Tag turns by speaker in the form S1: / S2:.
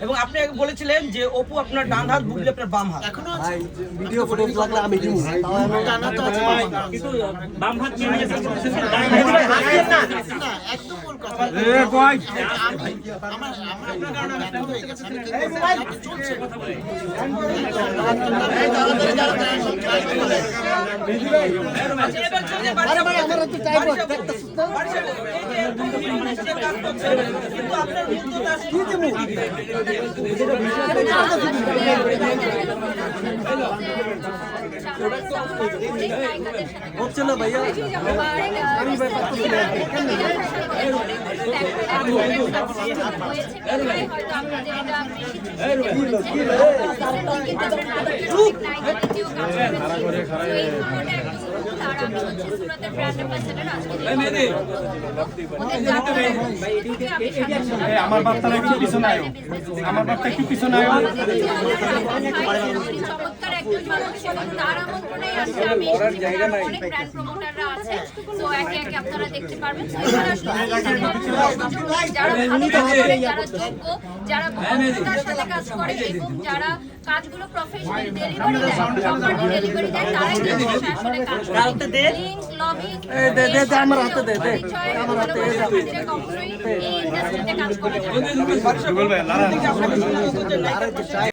S1: এবং আপনি বলেছিলেন যে অপু আপনার ডান হাত, বুবলি আপনার বাম হাত।
S2: এখনো
S3: ভাই ভিডিও ফুটেজ লাগলে আমি দিব, তাও আমি
S2: জানা তো আছে
S4: কিন্তু বাম হাত নিয়ে নিয়ে
S2: না একদম ভুল কথা
S3: হচ্ছে না ভাইয়া। আমি ভাই পাচ্ছি না।
S5: আমার বাচ্চারা একটু পিছনে আয়ো, আমার বাচ্চা একটু পিছনে আয়ো।
S6: চমৎকার একজন মানুষ এবং তার আমন্ত্রণেই আসছে আমি অনেক ব্র্যান্ড প্রমোটাররা আছে, তো একে একে আপনারা দেখতে পারবেন। যারা ভালো কাজ করে, যারা যোগ্য, যারা ভদ্রতার সাথে কাজ করে এবং যারা কাজগুলো প্রফেশনাল ডেলিভারি দেয়, প্রপারলি ডেলিভারি দেয়, তারাই কিন্তু আসলে কাজ করে। লিংক, লবি,
S3: আমার হাতে দে, দে আমার হাতে দে।
S6: কখনোই এই ইন্ডাস্ট্রিতে কাজ করে।